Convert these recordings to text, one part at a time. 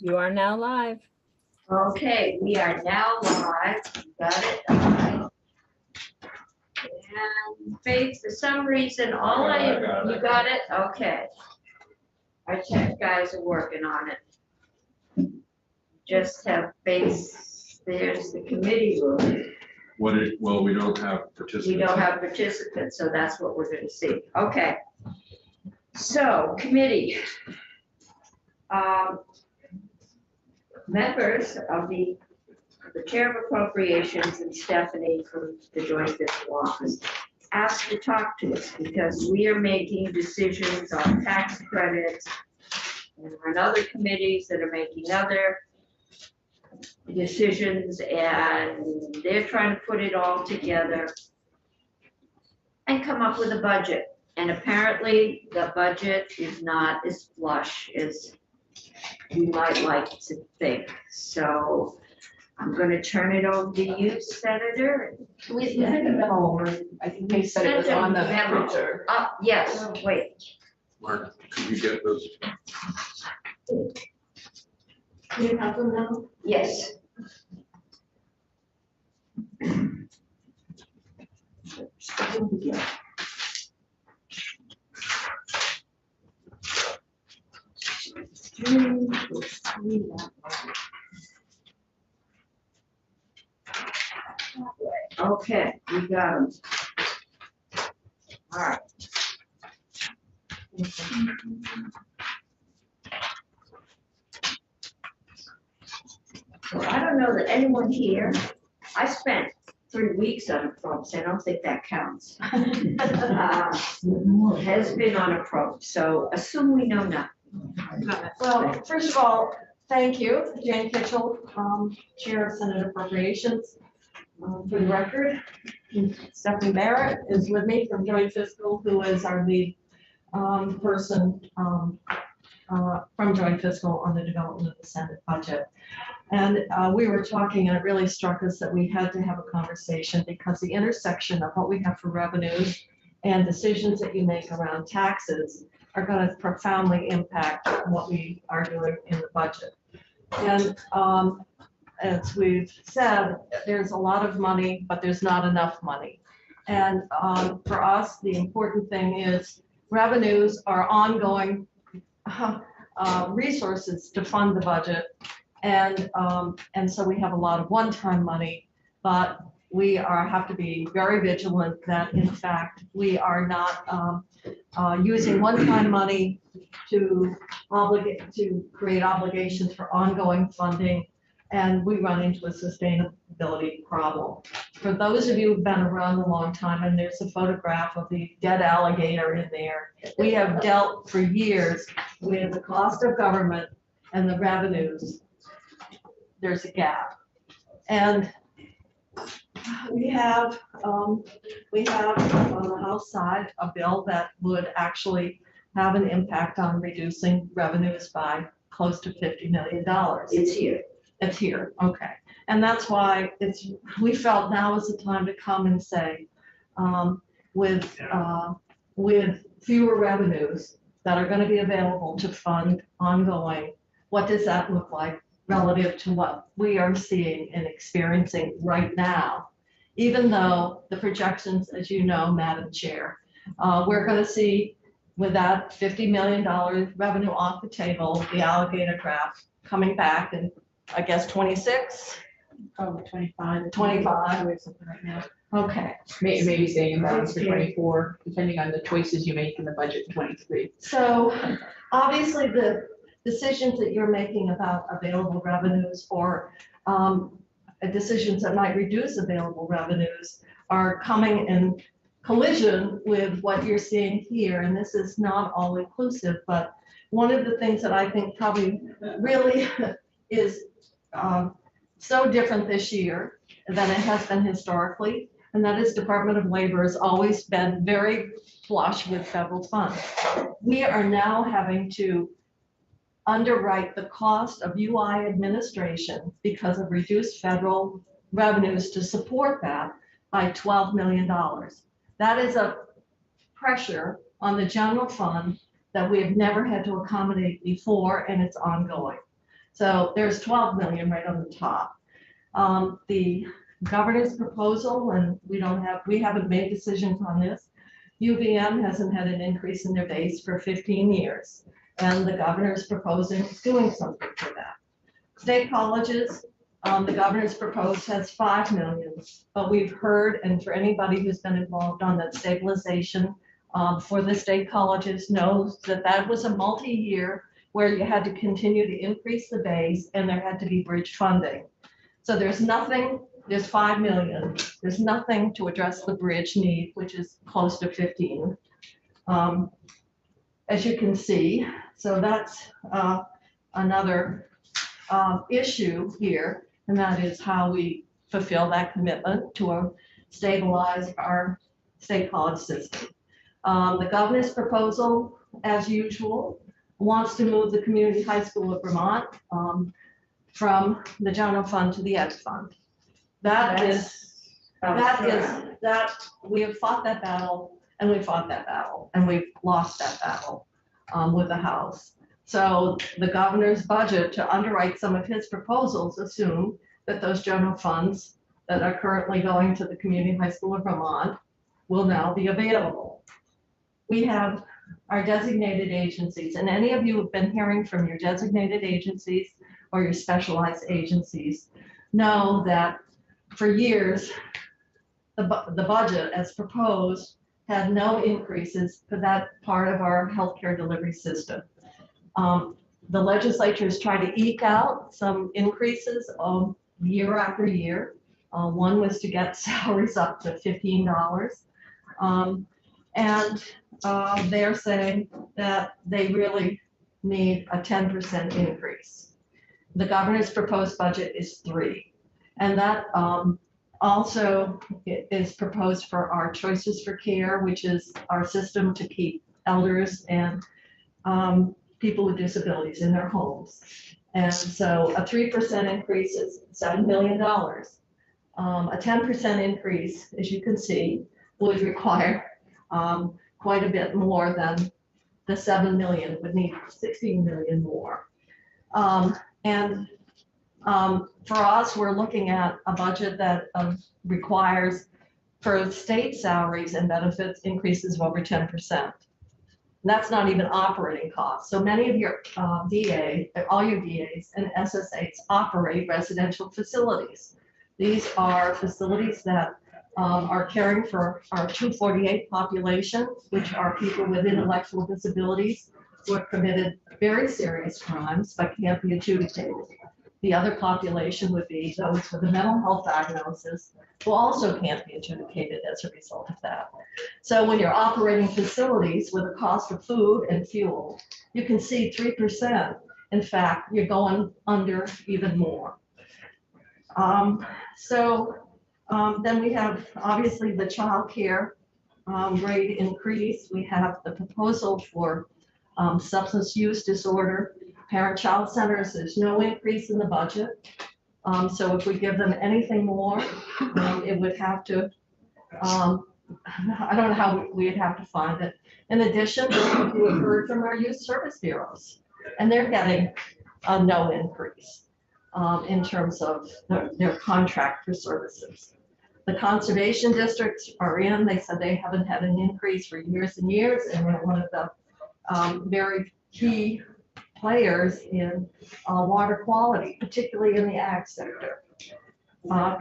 You are now live. Okay, we are now live. Got it. All right. And Faith, for some reason, you got it? Okay. Our tech guys are working on it. Just have Faith, there's the committee room. Well, we don't have participants. We don't have participants, so that's what we're gonna see. Okay. So, committee. Members of the Chair of Appropriations and Stephanie from the Joint Fiscal Office asked to talk to us because we are making decisions on tax credits and there are other committees that are making other decisions and they're trying to put it all together and come up with a budget. And apparently the budget is not as flush as you might like to think. So I'm going to turn it over to you, Senator. We sent a memo over. I think they said it was on the printer. Yes, wait. Mark, could you get those? You have them now? Yes. Okay, we got them. All right. So I don't know that anyone here, I spent 3 weeks on a probe, so I don't think that counts. Has been on a probe, so assume we know nothing. Well, first of all, thank you, Jane Kitchell, Chair of Senate Appropriations. For the record, Stephanie Barrett is with me from Joint Fiscal, who is our lead person from Joint Fiscal on the development of the Senate budget. And we were talking, and it really struck us that we had to have a conversation because the intersection of what we have for revenues and decisions that you make around taxes are going to profoundly impact what we are doing in the budget. And as we've said, there's a lot of money, but there's not enough money. And for us, the important thing is revenues are ongoing resources to fund the budget. And so we have a lot of one-time money, but we have to be very vigilant that in fact we are not using one-time money to create obligations for ongoing funding, and we run into a sustainability problem. For those of you who've been around a long time, and there's a photograph of the dead alligator in there, we have dealt for years with the cost of government and the revenues. There's a gap. And we have on the House side a bill that would actually have an impact on reducing revenues by close to $50 million. It's here. It's here, okay. And that's why we felt now is the time to come and say, with fewer revenues that are going to be available to fund ongoing, what does that look like relative to what we are seeing and experiencing right now? Even though the projections, as you know, Madam Chair, we're going to see with that $50 million revenue off the table, the alligator graph coming back in, I guess, 26? Oh, 25. 25. Or something right now. Okay. Maybe staying in balance for 24, depending on the choices you make in the budget in 23. So obviously the decisions that you're making about available revenues or decisions that might reduce available revenues are coming in collision with what you're seeing here. And this is not all inclusive, but one of the things that I think probably really is so different this year than it has been historically, and that is Department of Labor has always been very flush with federal funds. We are now having to underwrite the cost of UI administration because of reduced federal revenues to support that by $12 million. That is a pressure on the general fund that we have never had to accommodate before, and it's ongoing. So there's 12 million right on the top. The governor's proposal, and we haven't made decisions on this. UVM hasn't had an increase in their base for 15 years, and the governor's proposing doing something for that. State colleges, the governor's proposed has 5 million, but we've heard, and for anybody who's been involved on that stabilization for the state colleges knows that that was a multi-year where you had to continue to increase the base and there had to be bridge funding. So there's 5 million. There's nothing to address the bridge need, which is close to 15. As you can see, so that's another issue here, and that is how we fulfill that commitment to stabilize our state college system. The governor's proposal, as usual, wants to move the Community High School of Vermont from the general fund to the ed fund. That we have fought that battle, and we fought that battle, and we've lost that battle with the House. So the governor's budget, to underwrite some of his proposals, assume that those general funds that are currently going to the Community High School of Vermont will now be available. We have our designated agencies, and any of you who've been hearing from your designated agencies or your specialized agencies know that for years, the budget as proposed had no increases for that part of our healthcare delivery system. The legislatures try to eke out some increases year after year. One was to get salaries up to $15. And they're saying that they really need a 10% increase. The governor's proposed budget is 3%. And that also is proposed for our Choices for Care, which is our system to keep elders and people with disabilities in their homes. And so a 3% increase is $7 million. A 10% increase, as you can see, would require quite a bit more than the 7 million. It would need 16 million more. For us, we're looking at a budget that requires for state salaries and benefits increases of over 10%. That's not even operating costs. So many of your DA, all your DAs and SSAs operate residential facilities. These are facilities that are caring for our 248 population, which are people with intellectual disabilities who have committed very serious crimes but can't be adjudicated. The other population would be those with a mental health diagnosis who also can't be adjudicated as a result of that. So when you're operating facilities with a cost of food and fuel, you can see 3%. In fact, you're going under even more. Then we have obviously the child care rate increase. We have the proposal for substance use disorder. Parent-child centers, there's no increase in the budget. So if we give them anything more, it would have to, I don't know how we'd have to find it. In addition, we have heard from our youth service bureaus, and they're getting no increase in terms of their contract for services. The conservation districts are in, they said they haven't had an increase for years and years, and they're one of the very key players in water quality, particularly in the ag sector.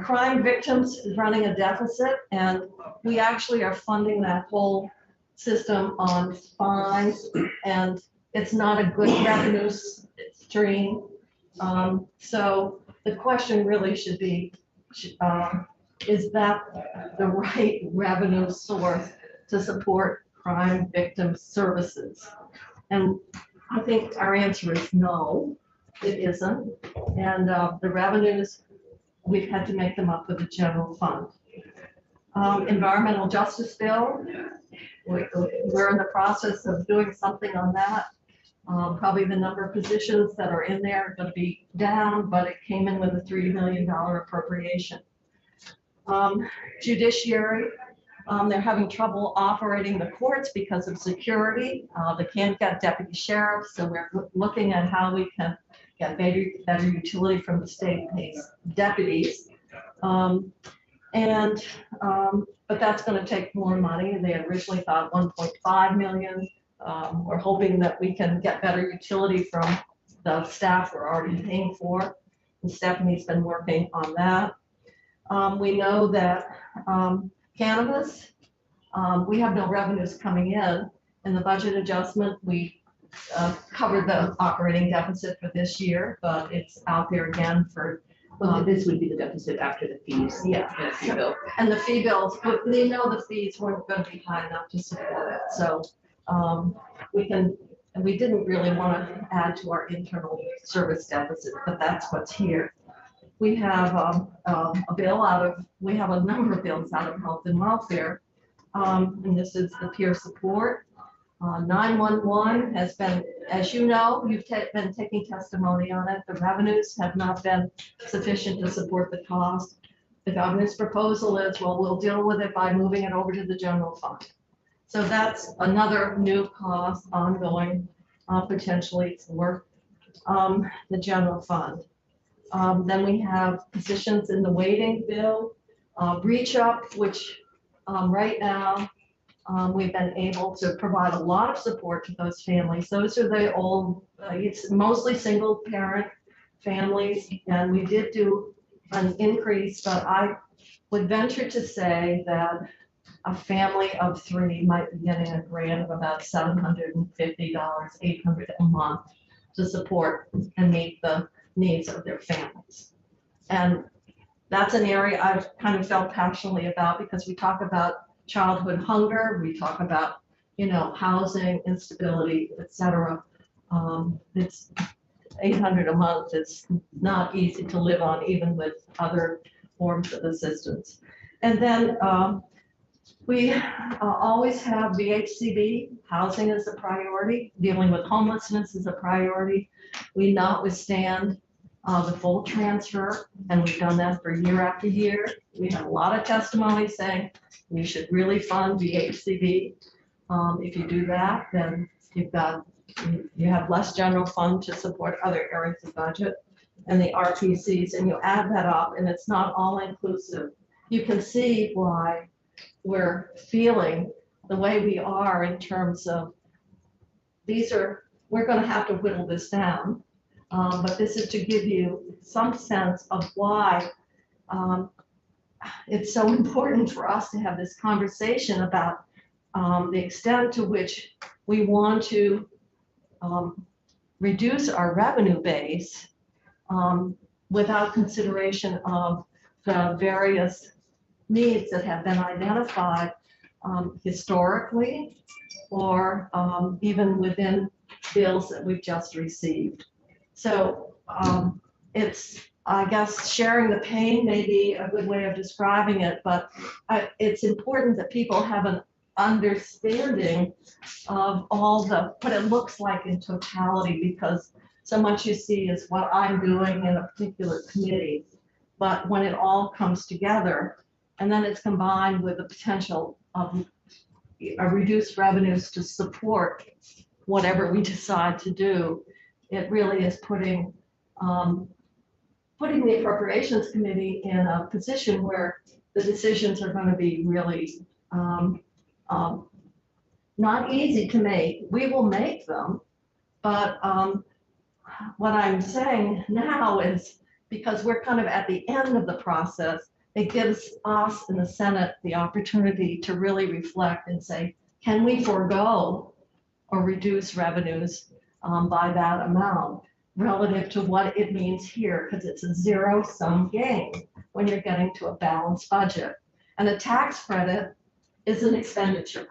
Crime victims is running a deficit, and we actually are funding that whole system on fines, and it's not a good revenue stream. So the question really should be, is that the right revenue source to support crime victim services? And I think our answer is no, it isn't. And the revenues, we've had to make them up with the general fund. Environmental justice bill, we're in the process of doing something on that. Probably the number of positions that are in there are going to be down, but it came in with a $3 million appropriation. Judiciary, they're having trouble operating the courts because of security. They can't get deputy sheriffs, so we're looking at how we can get better utility from the state pays deputies. But that's going to take more money. They had originally thought 1.5 million. We're hoping that we can get better utility from the staff we're already paying for. And Stephanie's been working on that. We know that cannabis, we have no revenues coming in. In the budget adjustment, we covered the operating deficit for this year, but it's out there again for. Well, this would be the deficit after the fees. Yeah. And the fee bill. And the fee bills, but they know the fees weren't going to be high enough to support it. So we didn't really want to add to our internal service deficit, but that's what's here. We have we have a number of bills out of health and welfare. And this is the peer support. 911 has been, as you know, you've been taking testimony on it. The revenues have not been sufficient to support the cost. The governor's proposal is, well, we'll deal with it by moving it over to the general fund. So that's another new cost ongoing, potentially for the general fund. Then we have positions in the waiting bill, reach up, which right now, we've been able to provide a lot of support to those families. Those are the old, it's mostly single parent families, and we did do an increase, but I would venture to say that a family of 3 might be getting a grant of about $750, $800 a month to support and meet the needs of their families. And that's an area I've kind of felt passionately about because we talk about childhood hunger, we talk about, housing instability, etc. It's $800 a month. It's not easy to live on, even with other forms of assistance. And then we always have VHCB. Housing is a priority. Dealing with homelessness is a priority. We notwithstand the full transfer, and we've done that for year after year. We have a lot of testimony saying we should really fund VHCB. If you do that, then you have less general fund to support other areas of budget and the RPCs, and you add that up, and it's not all inclusive. You can see why we're feeling the way we are in terms of we're going to have to whittle this down. But this is to give you some sense of why it's so important for us to have this conversation about the extent to which we want to reduce our revenue base without consideration of the various needs that have been identified historically or even within bills that we've just received. So it's, I guess, sharing the pain may be a good way of describing it, but it's important that people have an understanding of what it looks like in totality, because so much you see is what I'm doing in a particular committee. But when it all comes together, and then it's combined with the potential of reduced revenues to support whatever we decide to do, it really is putting the Appropriations Committee in a position where the decisions are going to be really not easy to make. We will make them, but what I'm saying now is because we're kind of at the end of the process, it gives us in the Senate the opportunity to really reflect and say, can we forego or reduce revenues by that amount relative to what it means here, because it's a zero-sum game when you're getting to a balanced budget. And a tax credit is an expenditure.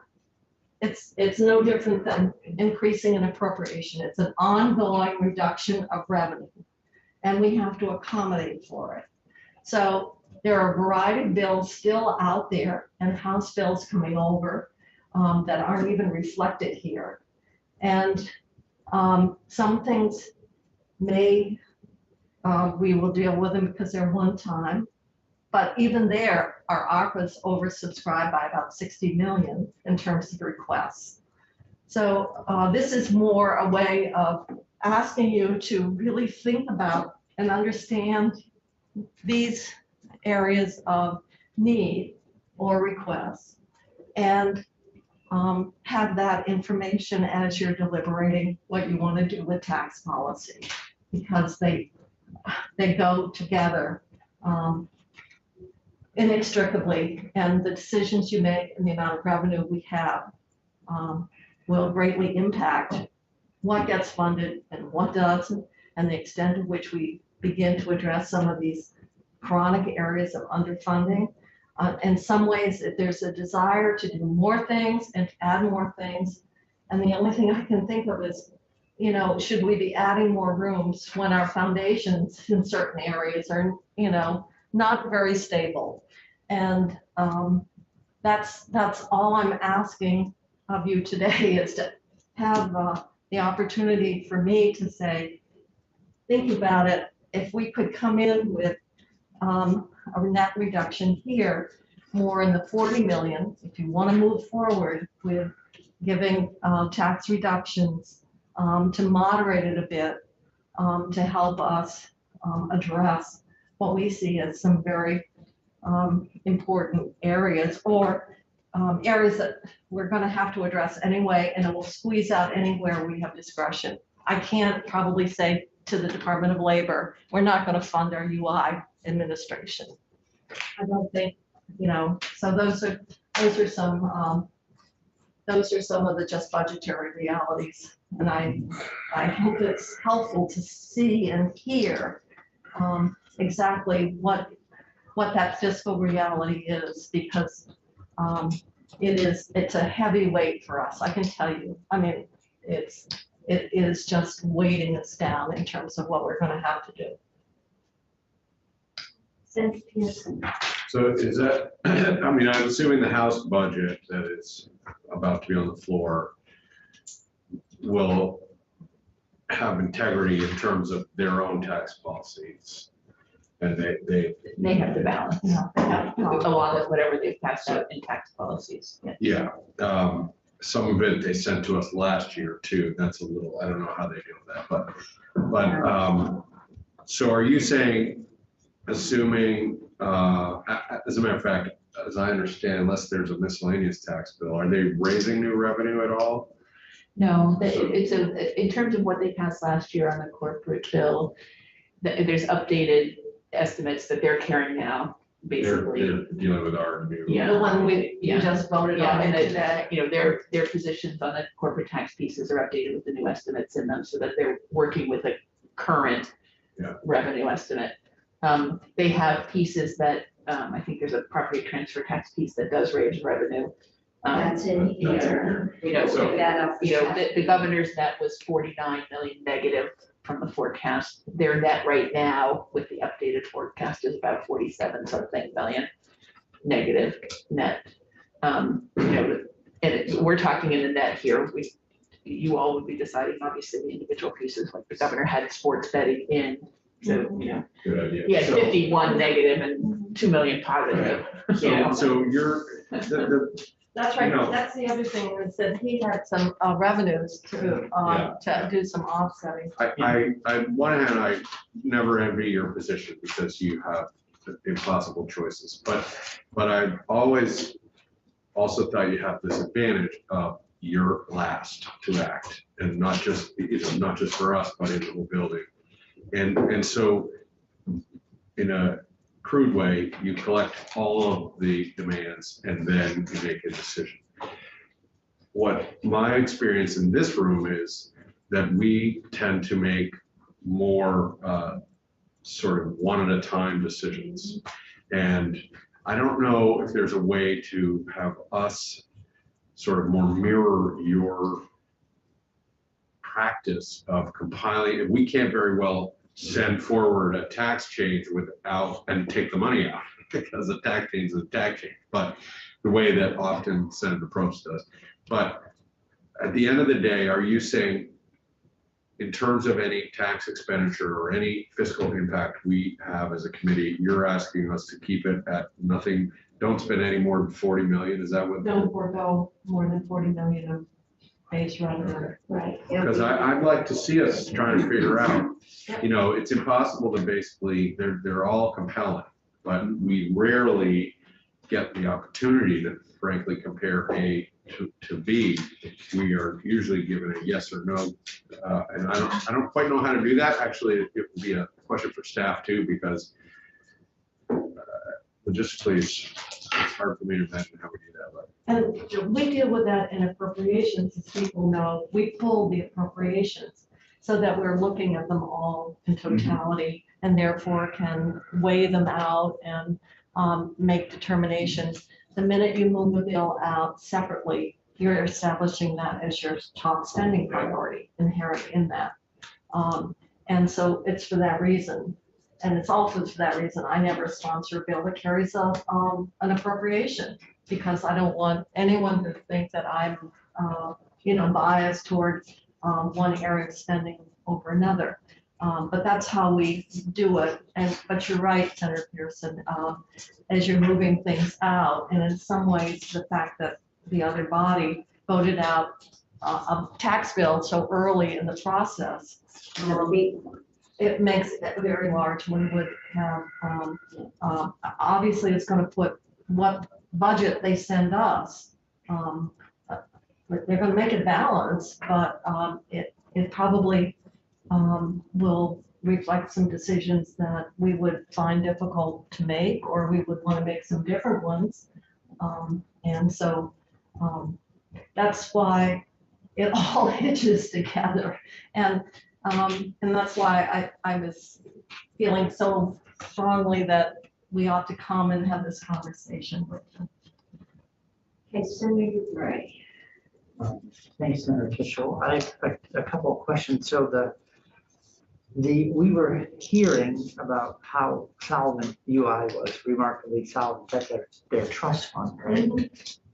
It's no different than increasing an appropriation. It's an ongoing reduction of revenue, and we have to accommodate for it. So there are a variety of bills still out there and House bills coming over that aren't even reflected here. And some things we will deal with them because they're one time, but even there, our ARPA is oversubscribed by about 60 million in terms of requests. So this is more a way of asking you to really think about and understand these areas of need or requests, and have that information as you're deliberating what you want to do with tax policy, because they go together inextricably, and the decisions you make and the amount of revenue we have will greatly impact what gets funded and what doesn't, and the extent to which we begin to address some of these chronic areas of underfunding. In some ways, there's a desire to do more things and to add more things. And the only thing I can think of is, should we be adding more rooms when our foundations in certain areas are, not very stable? And that's all I'm asking of you today, is to have the opportunity for me to say, think about it. If we could come in with a net reduction here, more in the 40 million, if you want to move forward with giving tax reductions to moderate it a bit, to help us address what we see as some very important areas, or areas that we're going to have to address anyway, and it will squeeze out anywhere we have discretion. I can't probably say to the Department of Labor, we're not going to fund our UI administration. I don't think, so those are some of the just budgetary realities. And I hope it's helpful to see and hear exactly what that fiscal reality is, because it's a heavy weight for us. I can tell you. I mean, it is just weighting us down in terms of what we're going to have to do. So is that, I mean, I'm assuming the House budget that is about to be on the floor will have integrity in terms of their own tax policies. And They have to balance along with whatever they've passed out in tax policies. yeah. Some of it they sent to us last year too. That's a little, I don't know how they deal with that, but so are you saying, assuming, as a matter of fact, as I understand, unless there's a miscellaneous tax bill, are they raising new revenue at all? No, in terms of what they passed last year on the corporate bill, there's updated estimates that they're carrying now, basically. They're dealing with our new. Yeah. The one we just voted on And today. their positions on the corporate tax pieces are updated with the new estimates in them, so that they're working with a current revenue estimate. They have pieces that, I think there's a property transfer tax piece that does raise revenue. That's in here. So- Pick that up. The governor's net was 49 million negative from the forecast. Their net right now with the updated forecast is about 47 something million negative net. And we're talking in the net here. You all would be deciding obviously the individual pieces, like the governor had sports betting in. So, Good idea. he had So- 51 negative and 2 million positive. So you're, That's right. No. That's the other thing, is that he had some revenues to do some offsetting. on one hand, I never envy your position because you have impossible choices, but I've always also thought you have this advantage of you're last to act, and not just for us, but in the whole building. And so in a crude way, you collect all of the demands and then you make a decision. What my experience in this room is that we tend to make more sort of one at a time decisions. And I don't know if there's a way to have us sort of more mirror your practice of compiling. And we can't very well send forward a tax change without and take the money out because the tax change is a tax change, but the way that often Senator Probst does. But at the end of the day, are you saying in terms of any tax expenditure or any fiscal impact we have as a committee, you're asking us to keep it at nothing, don't spend any more than 40 million? Is that what? Don't forego more than 40 million base revenue. Right. Because I'd like to see us trying to figure out, you know, it's impossible to basically, they're all compelling, but we rarely get the opportunity to frankly compare A to B. We are usually given a yes or no. And I don't quite know how to do that. Actually, it would be a question for staff too, because logistically, it's hard for me to imagine how we do that. But And we deal with that in appropriations, as people know. We pull the appropriations so that we're looking at them all in totality and therefore can weigh them out and make determinations. The minute you move a bill out separately, you're establishing that as your top spending priority inherent in that. And so it's for that reason. And it's also for that reason I never sponsor a bill that carries an appropriation, because I don't want anyone to think that I'm, biased towards one area of spending over another. But that's how we do it. But you're right, Senator Pearson, as you're moving things out, and in some ways, the fact that the other body voted out a tax bill so early in the process, it makes it very large. We would have, obviously, it's going to put what budget they send us. They're going to make it balanced, but it probably will reflect some decisions that we would find difficult to make, or we would want to make some different ones. And so that's why it all hitches together. And that's why I was feeling so strongly that we ought to come and have this conversation with them. Okay, Senator Gray. Thanks, Senator Fishel. I have a couple of questions. So we were hearing about how solvent UI was, remarkably solvent. That's their trust fund, right?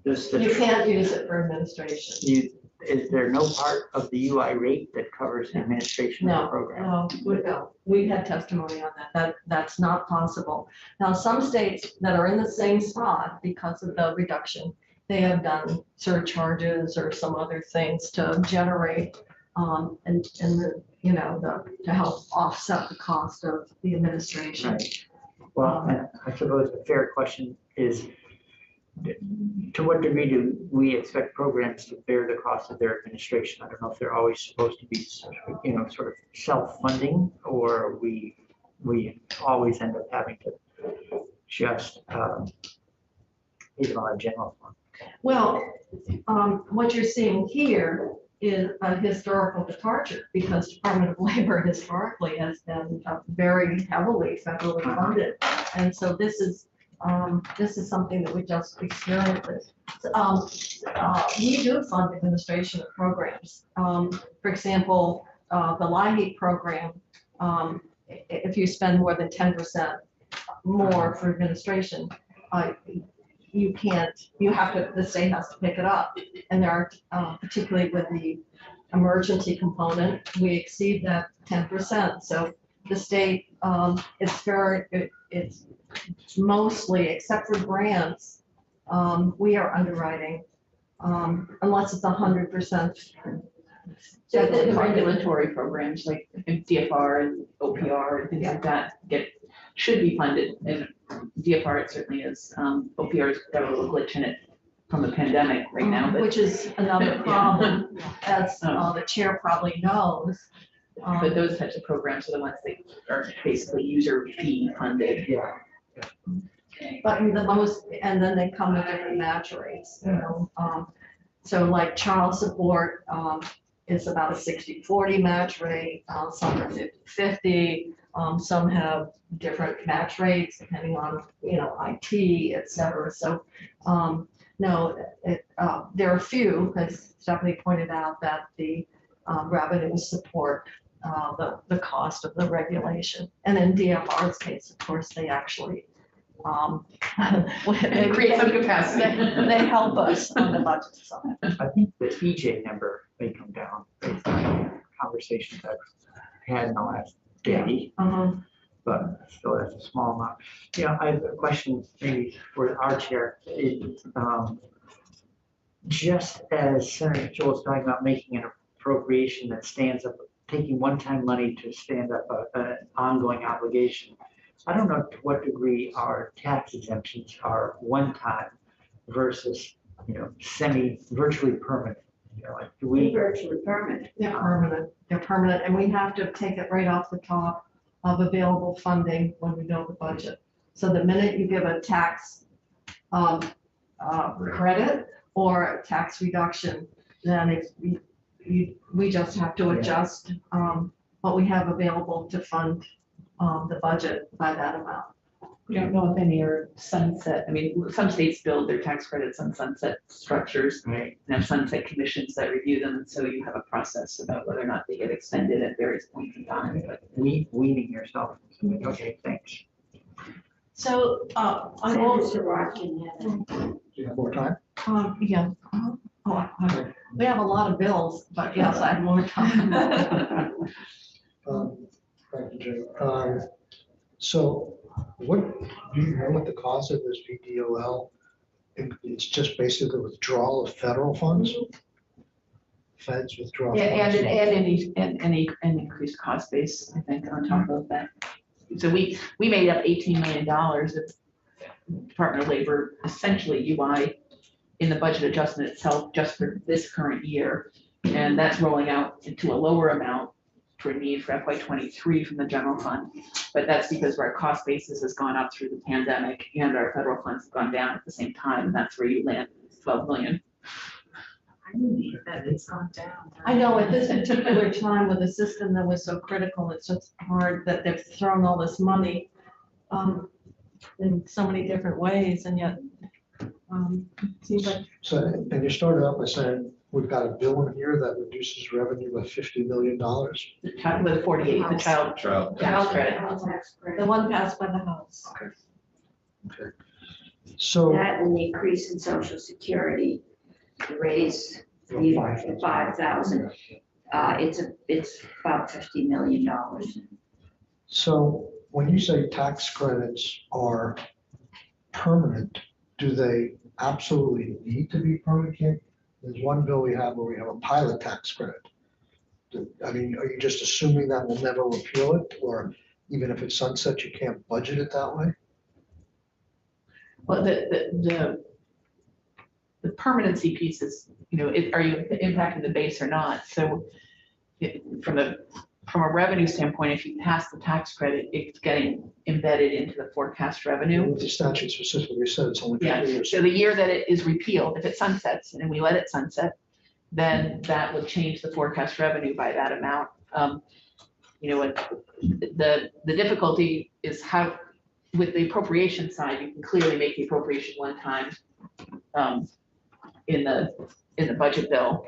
You can't use it for administration. Is there no part of the UI rate that covers the administration of the program? No, we had testimony on that. That's not possible. Now, some states that are in the same spot because of the reduction, they have done surcharges or some other things to generate to help offset the cost of the administration. Right. Well, I suppose a fair question is, to what degree do we expect programs to bear the cost of their administration? I don't know if they're always supposed to be, sort of self-funding, or we always end up having to just leave it on a general fund. Well, what you're seeing here is a historical departure, because Department of Labor historically has been very heavily federally funded, and so this is something that we just experienced. We do fund administration of programs. For example, the LIHEAP program, if you spend more than 10% more for administration, the state has to pick it up. And there are, particularly with the emergency component, we exceed that 10%. So the state, it's mostly, except for grants, we are underwriting, unless it's 100%. So the regulatory programs like DFR and OPR and things like that should be funded, and DFR it certainly is. OPR has got a little glitch in it from the pandemic right now, Which is another problem, as the chair probably knows. But those types of programs are the ones that are basically user fee funded. Yeah. But and then they come with different match rates, so like child support is about a 60-40 match rate, some are 50-50, some have different match rates depending on, IT, et cetera. So there are a few, as Stephanie pointed out, that the revenues support the cost of the regulation. And in DFR's case, of course, they actually They create some capacity. They help us on the budget side. I think the EJ number may come down based on conversations I've had in the last day, but still that's a small amount. I have a question maybe for our chair. just as Senator Joel's talking about making an appropriation that stands up, taking one-time money to stand up an ongoing obligation, I don't know to what degree our tax exemptions are one-time versus, virtually permanent. Like, do we? Virtually permanent. They're permanent, and we have to take it right off the top of available funding when we build the budget. So the minute you give a tax credit or a tax reduction, then we just have to adjust what we have available to fund the budget by that amount. We don't know if any are sunset. I mean, some states build their tax credits on sunset structures Right. and have sunset commissions that review them. And so you have a process about whether or not they get extended at various points in time. But Weaning yourself. Okay, thanks. So I'm also, Senator Rockin had Do you have more time? yeah. We have a lot of bills, but yes, I have more time. Thank you, Jim. So do you know what the cost of this VDOL? It's just basically withdrawal of federal funds? Feds withdraw. yeah, funds. and any increased cost base, I think, on top of that. So we made up $18 million of Department of Labor, essentially UI, in the budget adjustment itself, just for this current year. And that's rolling out into a lower amount for need for FY '23 from the general fund. But that's because our cost basis has gone up through the pandemic and our federal funds have gone down at the same time. And that's where you land 12 million. I believe that it's gone down. I know at this particular time with a system that was so critical, it's just hard that they've thrown all this money in so many different ways, and yet it seems like. So, and you started out by saying, we've got a bill in here that reduces revenue by $50 million. The child with 48, the child tax credit. The one passed by the House. Okay. So. that and the increase in Social Security raise the 5,000. It's about $50 million. So when you say tax credits are permanent, do they absolutely need to be permanent? There's one bill we have where we have a pilot tax credit. I mean, are you just assuming that we'll never repeal it? Or even if it's sunset, you can't budget it that way? Well, the permanency piece is, are you impacting the base or not? So from a revenue standpoint, if you pass the tax credit, it's getting embedded into the forecast revenue. The statute specifically said it's only 3 Yeah, years. so the year that it is repealed, if it sunsets and we let it sunset, then that would change the forecast revenue by that amount. The difficulty is how, with the appropriation side, you can clearly make the appropriation one time in the budget bill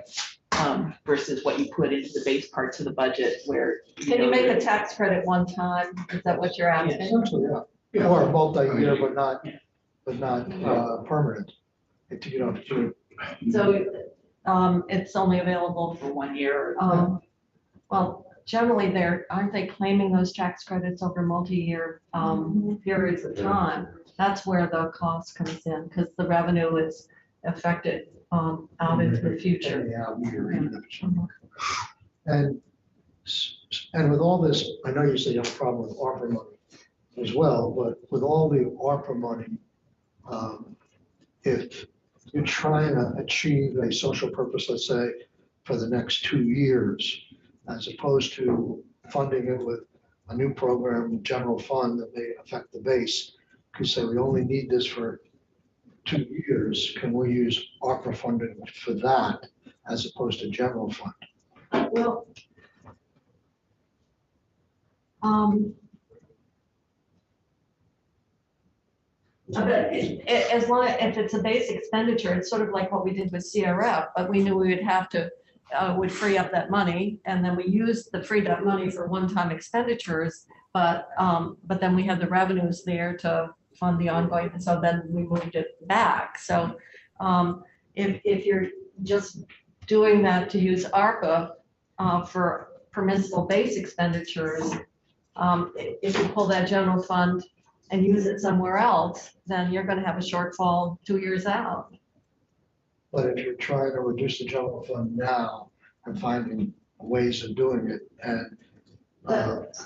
versus what you put into the base parts of the budget where. Can you make a tax credit one time? Is that what you're asking? Essentially, yeah. Or multi-year, but not permanent. So it's only available For 1 year. well, generally aren't they claiming those tax credits over multi-year periods of time? That's where the cost comes in, because the revenue is affected out into the future. And with all this, I know you say you have a problem with ARPA money as well, but with all the ARPA money, if you're trying to achieve a social purpose, let's say, for the next 2 years, as opposed to funding it with a new program, general fund that may affect the base, you say we only need this for 2 years, can we use ARPA funding for that as opposed to general fund? Well, as long if it's a base expenditure, it's sort of like what we did with CRF, but we knew we would have to would free up that money, and then we used the freed up money for one-time expenditures, but then we had the revenues there to fund the ongoing, so then we moved it back. So if you're just doing that to use ARPA for permissible base expenditures, if you pull that general fund and use it somewhere else, then you're going to have a shortfall 2 years out. But if you're trying to reduce the general fund now and finding ways of doing it, and But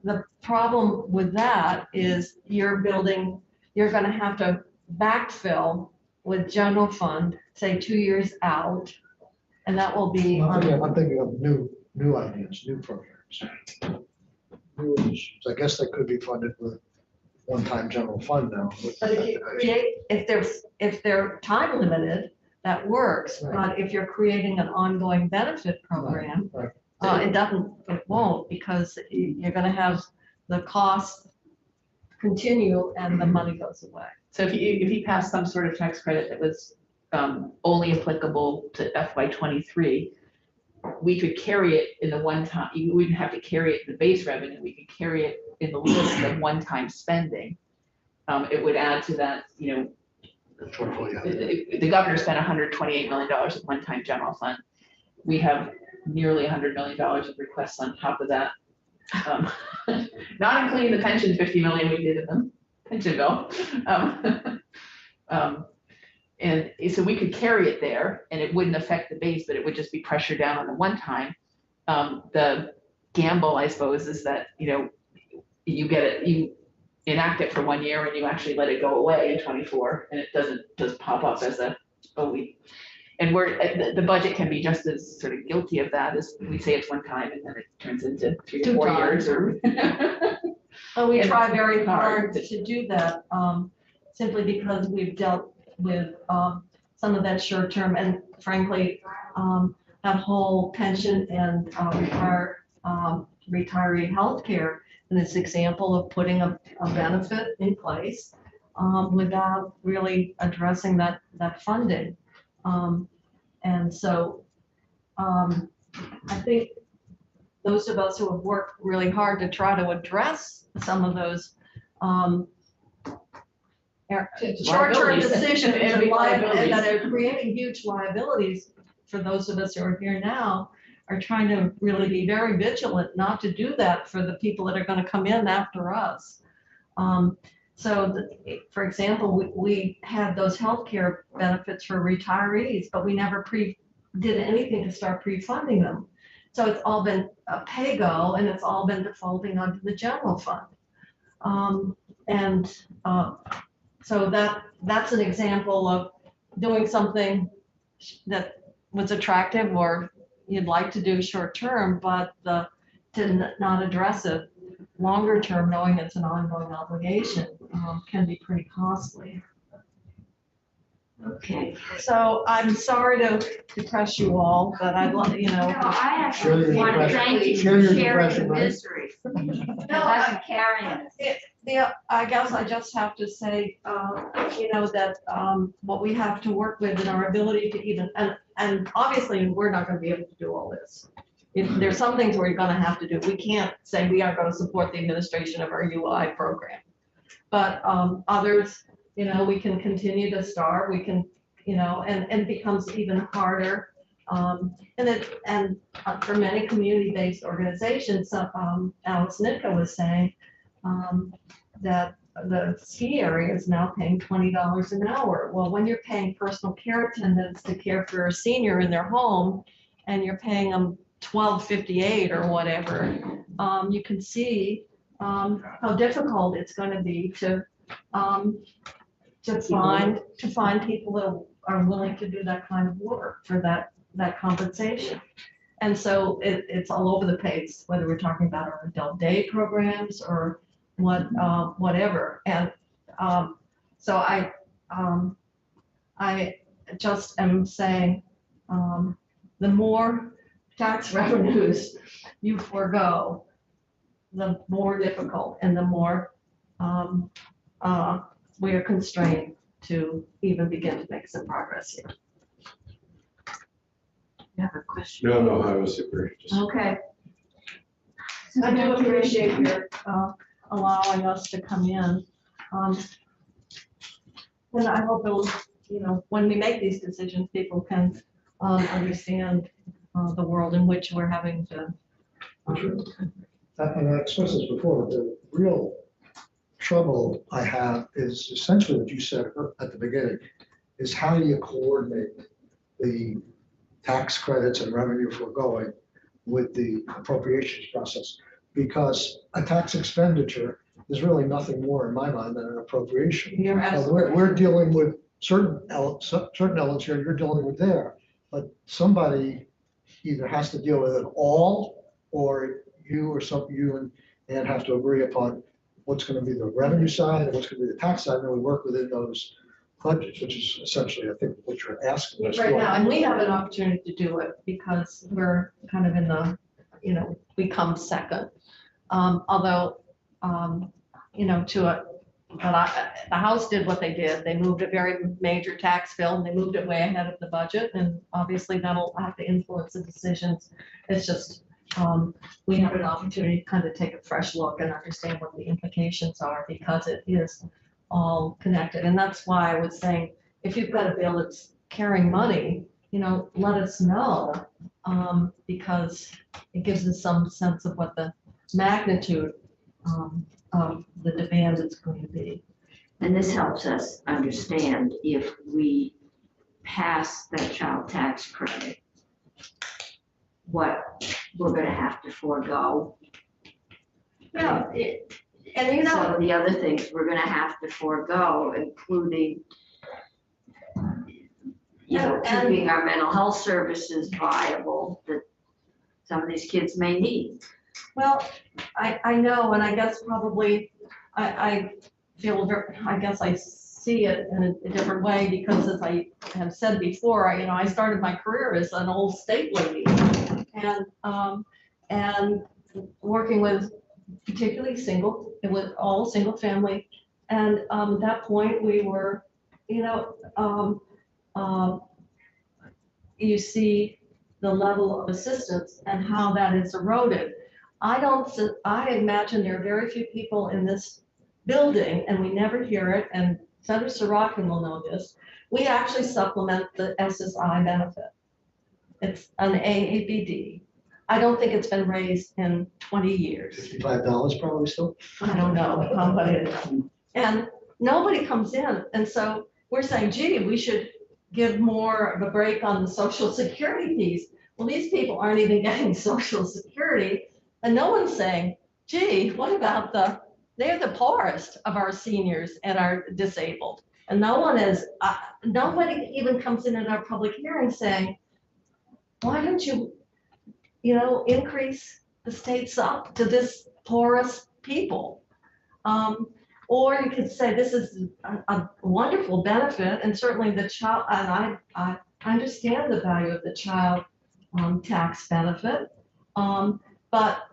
the problem with that is you're gonna have to backfill with general fund, say 2 years out. And that will be, I'm thinking of new ideas, new programs. New initiatives. I guess that could be funded with one-time general fund now. but if you create, if they're time limited, that works. Right. But if you're creating an ongoing benefit program, Right. it won't, because you're gonna have the cost continue and the money goes away. So if you pass some sort of tax credit that was only applicable to FY '23, we could carry it in the one time, you wouldn't have to carry it in the base revenue, we could carry it in the list of one-time spending. It would add to that, you know, the governor spent $128 million of one-time general fund. We have nearly $100 million of requests on top of that. Not including the pension 50 million we did in the pension bill. And so we could carry it there and it wouldn't affect the base, but it would just be pressure down on the one time. The gamble, I suppose, is that, you know, you get it, you enact it for 1 year and you actually let it go away in 24 and it doesn't just pop up as and the budget can be just as sort of guilty of that as we say it's one time and then it turns into 3 or 4 years or. But we And try it's very hard. hard to do that, simply because we've dealt with some of that short term and frankly, that whole pension and retiree healthcare. And this example of putting a benefit in place without really addressing that funding. And so I think those of us who have worked really hard to try to address some of those short-term decisions and that are creating huge liabilities for those of us who are here now are trying to really be very vigilant not to do that for the people that are going to come in after us. For example, we had those healthcare benefits for retirees, but we never did anything to start pre-funding them. So it's all been a pay-go and it's all been defaulting onto the general fund. So that's an example of doing something that was attractive or you'd like to do short term, but to not address it longer term, knowing it's an ongoing obligation, can be pretty costly. Okay. So I'm sorry to depress you all, but I'd love, No, I Share your actually want to depression. thank you Share for your sharing the depression, right? misery. I'm carrying it. Yeah, I guess I just have to say, that what we have to work with in our ability to even, and obviously we're not going to be able to do all this. There's some things we're going to have to do. We can't say we are going to support the administration of our UI program. But others, we can continue to starve. We can, and it becomes even harder. And for many community-based organizations, Alice Nitka was saying that the ski area is now paying $20 an hour. Well, when you're paying personal care attendants to care for a senior in their home, and you're paying them $12.58 or whatever, you can see how difficult it's going to be to find people that are willing to do that kind of work for that compensation. And so it's all over the place, whether we're talking about our adult day programs or whatever. And so I just am saying, the more tax revenues you forego, the more difficult and the more we are constrained to even begin to make some progress here. You have a question? No, I was super. Okay. I do appreciate your allowing us to come in. And I hope it'll, when we make these decisions, people can understand the world in which we're having to. And I expressed this before, the real trouble I have is essentially what you said at the beginning. is how do you coordinate the tax credits and revenue foregoing with the appropriations process? Because a tax expenditure is really nothing more in my mind than an appropriation. You're Now, absolutely. We're dealing with certain elements here, you're dealing with there, but somebody either has to deal with it all, or you and Ann have to agree upon what's gonna be the revenue side and what's gonna be the tax side, and then we work within those budgets, which is essentially, I think, what you're asking us Right for. now, and we have an opportunity to do it because we're kind of in the, we come second. Although, the House did what they did. They moved a very major tax bill and they moved it way ahead of the budget. And obviously that'll have to influence the decisions. It's just, we have an opportunity to kind of take a fresh look and understand what the implications are because it is all connected. And that's why I was saying, if you've got a bill that's carrying money, let us know, because it gives us some sense of what the magnitude of the demand is going to be. And this helps us understand if we pass that child tax credit, what we're gonna have to forego. Yeah, and Some of the other things we're gonna have to forego, including, And- keeping our mental health services viable that some of these kids may need. well, I know, and I guess probably, I feel, I guess I see it in a different way because as I have said before, I started my career as an old state lady and working with particularly with all single family. And at that point we were, you see the level of assistance and how that is eroded. I imagine there are very few people in this building, and we never hear it, and Senator Sorokin will know this, we actually supplement the SSI benefit. It's an AABD. I don't think it's been raised in 20 years. $55 probably still? I don't know how much it is. And nobody comes in, and so we're saying, gee, we should give more of a break on the Social Security piece. Well, these people aren't even getting Social Security, and no one's saying, gee, what about they're the poorest of our seniors and our disabled. And nobody even comes in our public hearing saying, why don't you, increase the states up to this poorest people? Or you could say this is a wonderful benefit, and certainly the child, and I understand the value of the child tax benefit. But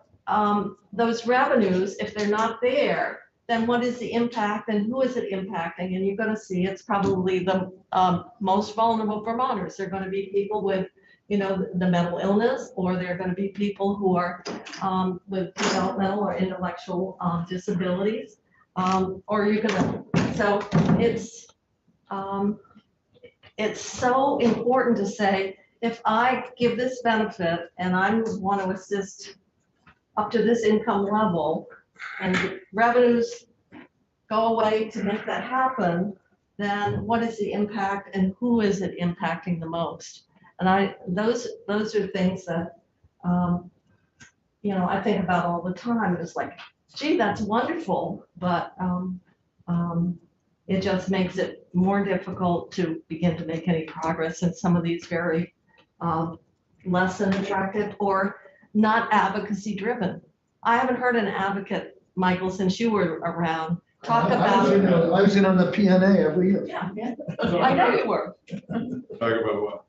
those revenues, if they're not there, then what is the impact and who is it impacting? And you're going to see it's probably the most vulnerable Vermonters. They're going to be people with, the mental illness, or they're going to be people who are with developmental or intellectual disabilities. Or you're going to, so it's so important to say, if I give this benefit and I want to assist up to this income level and revenues go away to make that happen, then what is the impact and who is it impacting the most? And those are things that, I think about all the time. It's like, gee, that's wonderful, but it just makes it more difficult to begin to make any progress in some of these very less than attractive or not advocacy driven. I haven't heard an advocate, Michael, since you were around, talk about. I was in on the PNA every year. Yeah, I know you were. Talk about what?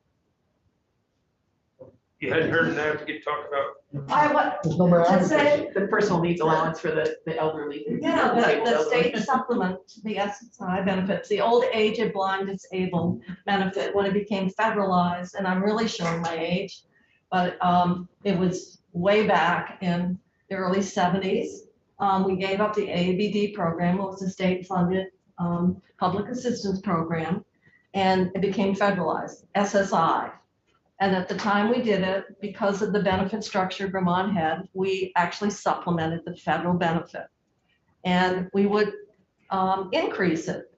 You hadn't heard an advocate talk about, There's no more Let's say, advocacy. The personal needs allowance for the elderly. yeah, the state supplement, the SSI benefits, the old aged, blind, disabled benefit, when it became federalized, and I'm really showing my age, but it was way back in the early 70s. We gave up the AABD program. It was a state-funded public assistance program, and it became federalized, SSI. And at the time we did it, because of the benefit structure Vermont had, we actually supplemented the federal benefit. And we would increase it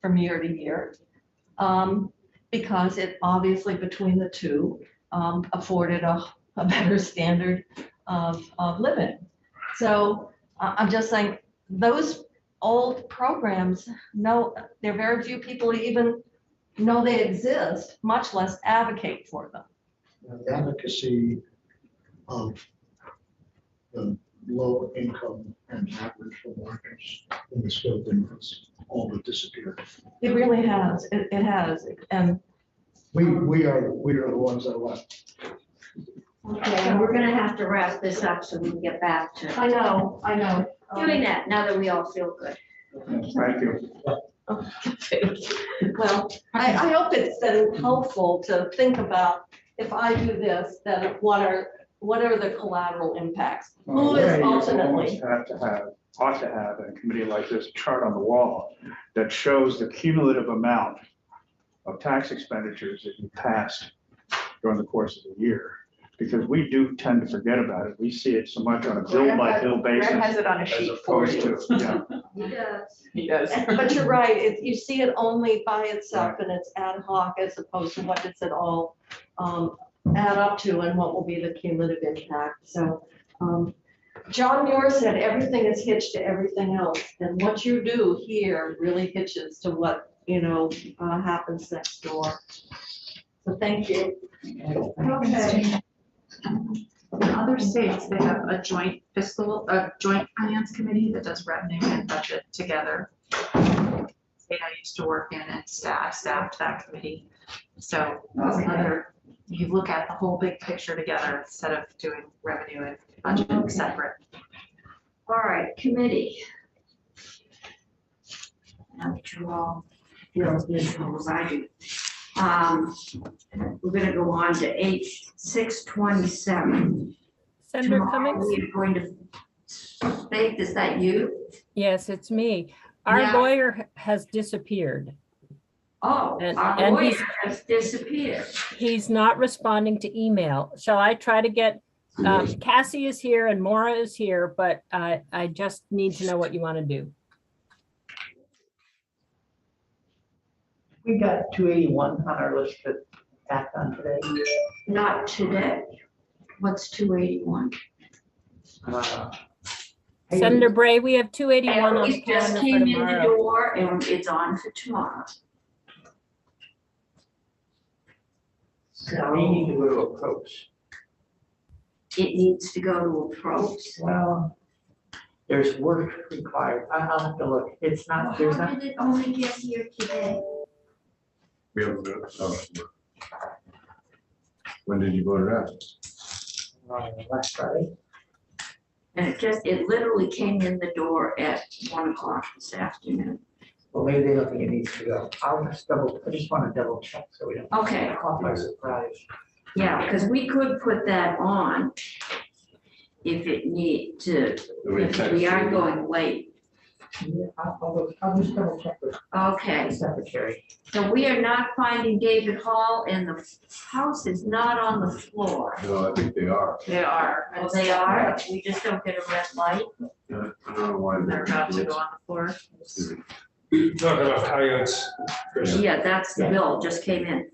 from year to year. because it obviously between the two afforded a better standard of living. So I'm just saying, those old programs, no, there are very few people who even know they exist, much less advocate for them. The advocacy of the low income and average Vermonters in this building has all but disappeared. It really has, it has, and We are the ones that are left. Okay, and we're gonna have to wrap this up so we can get back to I know. doing that now that we all feel good. Thank you. Well, I hope it's been helpful to think about, if I do this, then what are the collateral impacts? Who is Ray, you ultimately? almost ought to have in a committee like this, a chart on the wall that shows the cumulative amount of tax expenditures that you passed during the course of the year. Because we do tend to forget about it. We see it so much on a bill by bill basis. Greg has it on a As sheet for opposed you. to, yeah. He does. He does. But you're right, you see it only by itself and it's ad hoc as opposed to what does it all add up to and what will be the cumulative impact. So John Muir said everything is hitched to everything else, and what you do here really hitches to what, happens next door. So thank you. Okay. In other states, they have a joint finance committee that does revenue and budget together. State I used to work in, and staffed that committee. So you look at the whole big picture together instead of doing revenue and budget separate. All right, committee. Now that you all feel as miserable as I do. We're gonna go on to H627. Senator Tomorrow Cummings? we are going to, Faith, is that you? Yes, it's me. Our Yeah. lawyer has disappeared. Oh, And- our and lawyer he's- has disappeared. He's not responding to email. Shall I try to get, Cassie is here and Maura is here, but I just need to know what you want to do. We got 281 on our list to act on today. Not today. What's 281? Senator Bray, we have 281 on the It just calendar for came in the tomorrow. door and it's on for tomorrow. We need So to go to approach. it needs to go to approach. Well, there's work required. I'll have to look. It's not, there's How not, did it only get here today? We have a minute. Oh, when did you vote it out? last Friday. And it literally came in the door at 1 o'clock this afternoon. Well, maybe they don't think it needs to go. I just want to double check so we don't Okay, caught by surprise. yeah, because we could put that on if it need to, if we are going late. Yeah, I'll just double check with Okay, the secretary. so we are not finding David Hall and the house is not on the floor. No, I think they are. They are. Oh, they are? We just don't get a red light? I don't know why. They're about to go on the floor. Talking about coyotes. Chris. Yeah, that's the bill, just came in.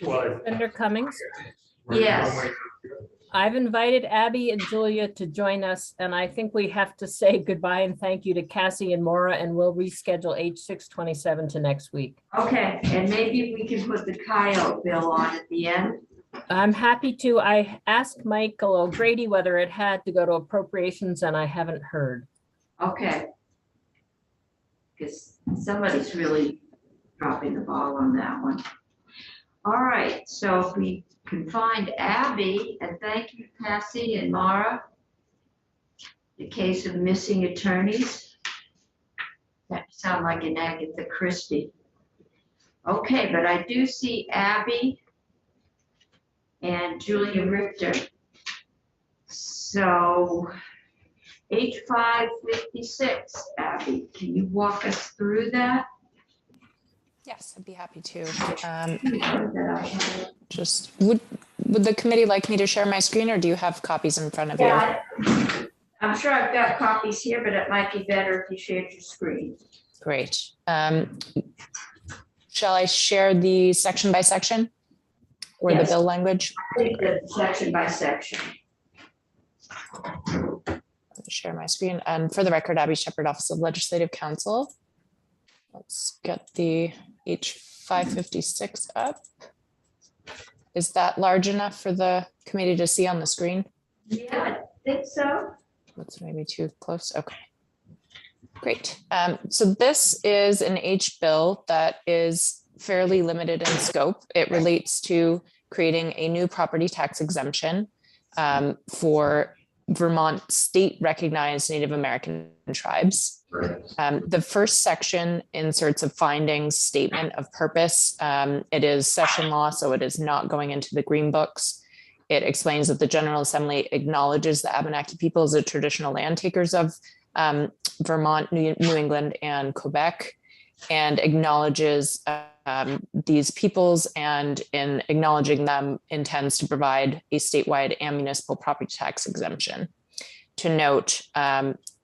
Well, Senator Cummings, Yes. I've invited Abby and Julia to join us, and I think we have to say goodbye and thank you to Cassie and Maura, and we'll reschedule H627 to next week. Okay, and maybe we can put the coyote bill on at the end. I'm happy to. I asked Michael O'Grady whether it had to go to appropriations, and I haven't heard. Okay. Because somebody's really dropping the ball on that one. All right, so if we can find Abby, and thank you, Cassie and Mara. The case of missing attorneys. That sound like an Agatha Christie. Okay, but I do see Abby and Julia Richter. So H556, Abby, can you walk us through that? Yes, I'd be happy to. That Just, would the committee like me to share my screen, or do you have copies in front of you? Yeah, I'm sure I've got copies here, but it might be better if you shared your screen. Great. Shall I share the section by section? Or the Yes. bill language? I think that section by section. Share my screen. And for the record, Abby Shepherd, Office of Legislative Counsel. Let's get the H556 up. Is that large enough for the committee to see on the screen? Yeah, I think so. That's maybe too close. Okay. Great. So this is an H bill that is fairly limited in scope. It relates to creating a new property tax exemption for Vermont state recognized Native American tribes. The first section inserts a findings statement of purpose. It is session law, so it is not going into the green books. It explains that the General Assembly acknowledges the Abenaki people as the traditional land takers of Vermont, New England, and Quebec, and acknowledges these peoples, and in acknowledging them intends to provide a statewide and municipal property tax exemption. To note,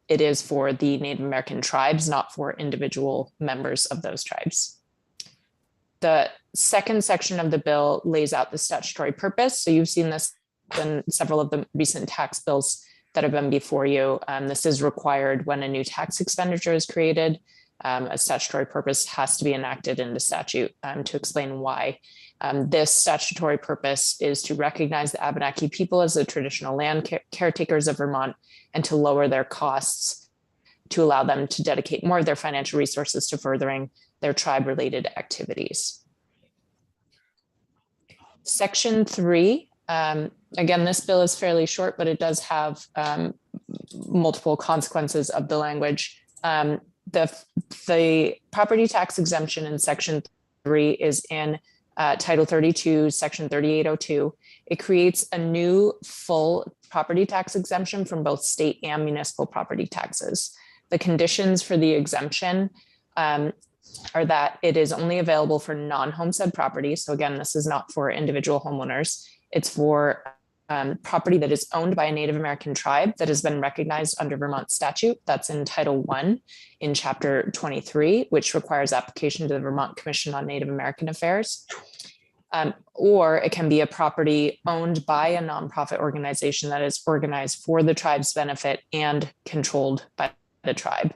it is for the Native American tribes, not for individual members of those tribes. The second section of the bill lays out the statutory purpose. So you've seen this in several of the recent tax bills that have been before you. This is required when a new tax expenditure is created. A statutory purpose has to be enacted into statute to explain why. This statutory purpose is to recognize the Abenaki people as the traditional land caretakers of Vermont and to lower their costs to allow them to dedicate more of their financial resources to furthering their tribe-related activities. Section 3, again, this bill is fairly short, but it does have multiple consequences of the language. The property tax exemption in Section 3 is in Title 32, Section 3802. It creates a new full property tax exemption from both state and municipal property taxes. The conditions for the exemption are that it is only available for non-homestead property. So again, this is not for individual homeowners. It's for property that is owned by a Native American tribe that has been recognized under Vermont statute. That's in Title I in Chapter 23, which requires application to the Vermont Commission on Native American Affairs. Or it can be a property owned by a nonprofit organization that is organized for the tribe's benefit and controlled by the tribe.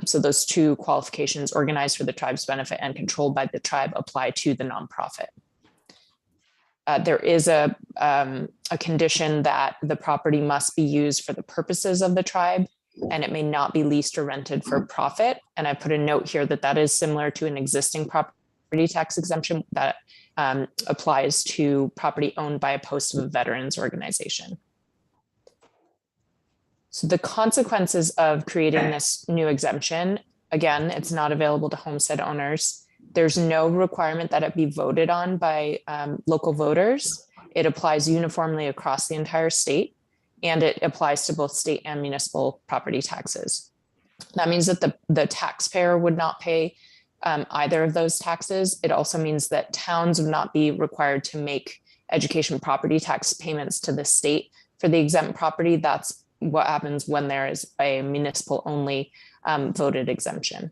So those two qualifications, organized for the tribe's benefit and controlled by the tribe, apply to the nonprofit. There is a condition that the property must be used for the purposes of the tribe, and it may not be leased or rented for profit. And I put a note here that that is similar to an existing property tax exemption that applies to property owned by a post of a veterans organization. So the consequences of creating this new exemption, again, it's not available to homestead owners. There's no requirement that it be voted on by local voters. It applies uniformly across the entire state, and it applies to both state and municipal property taxes. That means that the taxpayer would not pay either of those taxes. It also means that towns would not be required to make education property tax payments to the state for the exempt property. That's what happens when there is a municipal only voted exemption.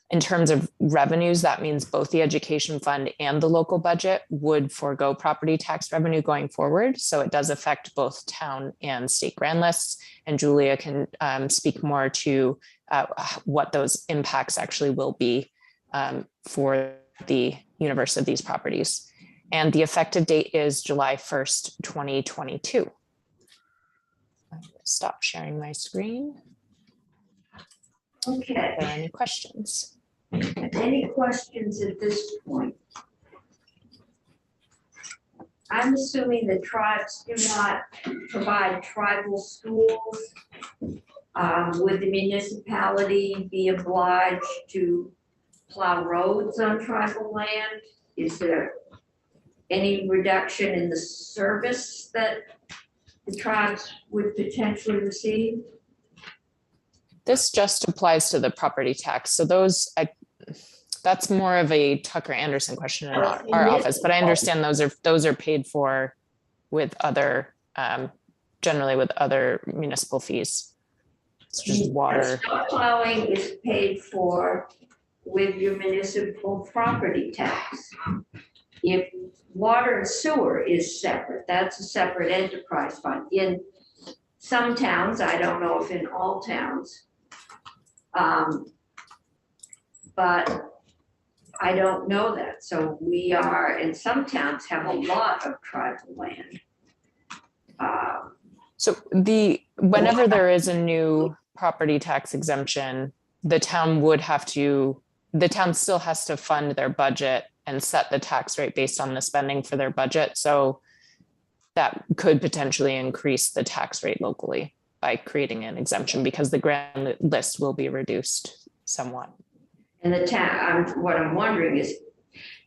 In terms of revenues, that means both the education fund and the local budget would forego property tax revenue going forward. So it does affect both town and state grand lists. And Julia can speak more to what those impacts actually will be for the universe of these properties. And the effective date is July 1st, 2022. I'm going to stop sharing my screen. Okay. Are there any questions? Any questions at this point? I'm assuming the tribes do not provide tribal schools. Would the municipality be obliged to plow roads on tribal land? Is there any reduction in the service that the tribes would potentially receive? This just applies to the property tax. So those, that's more of a Tucker Anderson question in our office, but I understand those are paid for with other, generally with other municipal fees. It's just water. Snow plowing is paid for with your municipal property tax. If water and sewer is separate, that's a separate enterprise fund. In some towns, I don't know if in all towns, but I don't know that. So we are, in some towns, have a lot of tribal land. So whenever there is a new property tax exemption, the town still has to fund their budget and set the tax rate based on the spending for their budget. So that could potentially increase the tax rate locally by creating an exemption because the grand list will be reduced somewhat. And the town, what I'm wondering is,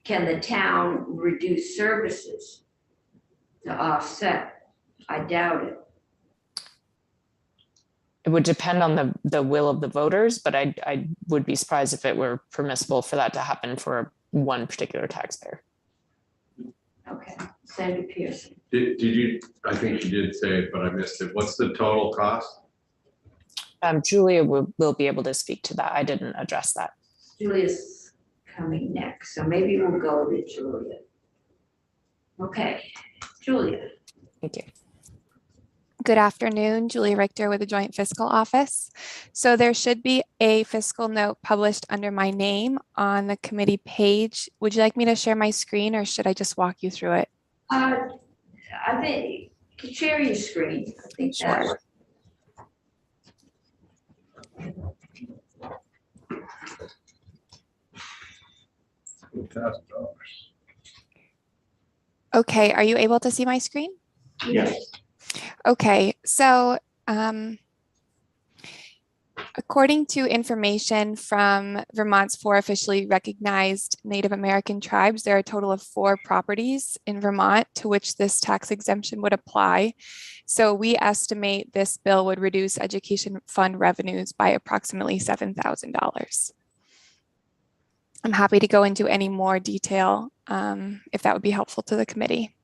can the town reduce services to offset? I doubt it. It would depend on the will of the voters, but I would be surprised if it were permissible for that to happen for one particular taxpayer. Okay, Senator Pearson. Did you, I think you did say it, but I missed it. What's the total cost? Julia will be able to speak to that. I didn't address that. Julia's coming next, so maybe we'll go to Julia. Okay, Julia. Thank you. Good afternoon, Julie Richter with the Joint Fiscal Office. So there should be a fiscal note published under my name on the committee page. Would you like me to share my screen or should I just walk you through it? I think, share your screen. I think Sure. $1,000. Okay, are you able to see my screen? Yes. Okay, so according to information from Vermont's 4 officially recognized Native American tribes, there are a total of 4 properties in Vermont to which this tax exemption would apply. So we estimate this bill would reduce education fund revenues by approximately $7,000. I'm happy to go into any more detail if that would be helpful to the committee.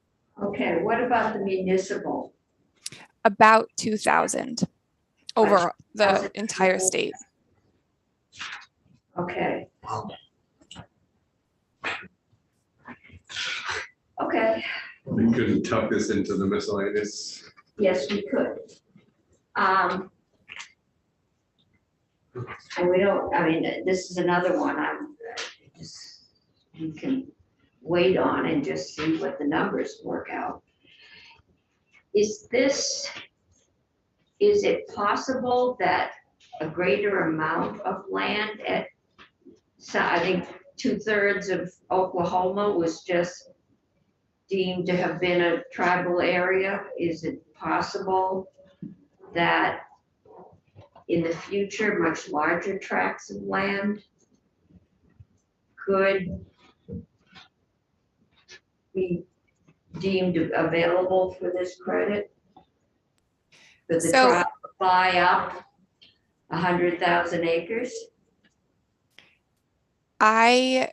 Okay, what about the municipal? About 2,000 over the entire state. Okay. Okay, We couldn't tuck this into the miscellaneous. yes, we could. And we don't, I mean, this is another one you can wait on and just see what the numbers work out. Is it possible that a greater amount of land I think 2/3 of Oklahoma was just deemed to have been a tribal area? Is it possible that in the future, much larger tracts of land could be deemed available for this credit? Could the tribe buy up 100,000 acres? I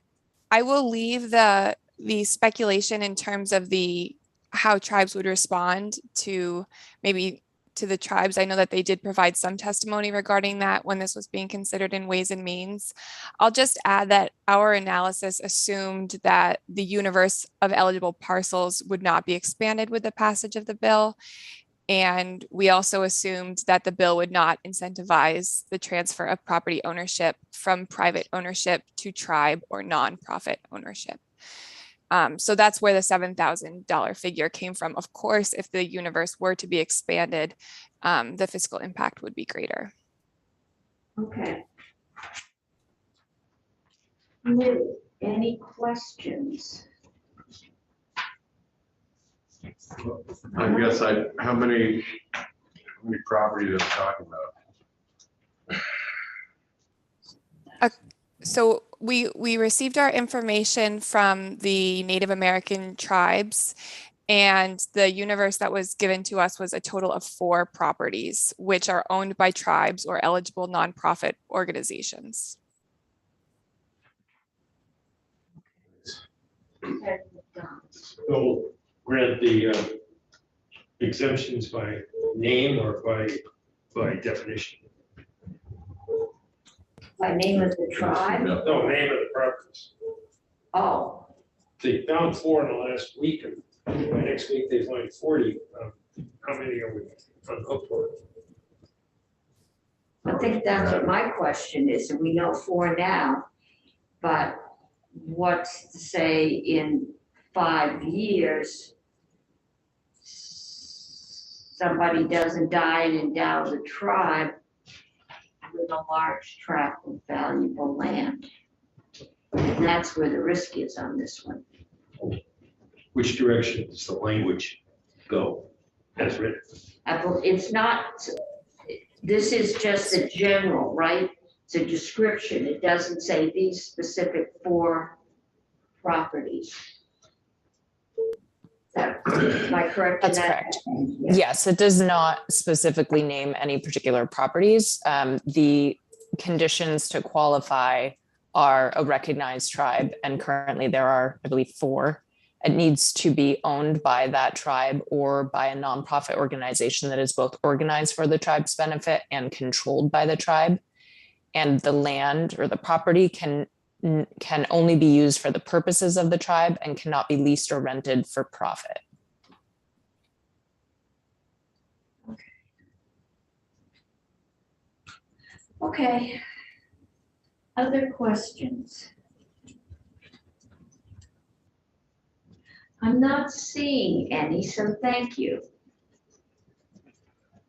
will leave the speculation in terms of how tribes would respond to maybe to the tribes. I know that they did provide some testimony regarding that when this was being considered in Ways and Means. I'll just add that our analysis assumed that the universe of eligible parcels would not be expanded with the passage of the bill. And we also assumed that the bill would not incentivize the transfer of property ownership from private ownership to tribe or nonprofit ownership. So that's where the $7,000 figure came from. Of course, if the universe were to be expanded, the fiscal impact would be greater. Okay. Any questions? I guess how many properties are we talking about? So we received our information from the Native American tribes, and the universe that was given to us was a total of 4 properties, which are owned by tribes or eligible nonprofit organizations. We'll grant the exemptions by name or by definition. By name of the tribe? No. No, name of the properties. Oh, They found 4 in the last week, and by next week they find 40. How many are we on hook for? I think that's what my question is, and we know 4 now, but what's to say in 5 years, somebody doesn't die and endow the tribe with a large tract of valuable land? And that's where the risk is on this one. Which direction does the language go as written? It's not, this is just a general, right? It's a description. It doesn't say these specific 4 properties. Am I correct in That's that? correct. Yeah. Yes, it does not specifically name any particular properties. The conditions to qualify are a recognized tribe, and currently there are, I believe, 4. It needs to be owned by that tribe or by a nonprofit organization that is both organized for the tribe's benefit and controlled by the tribe. And the land or the property can only be used for the purposes of the tribe and cannot be leased or rented for profit. Okay. Other questions? I'm not seeing any, so thank you.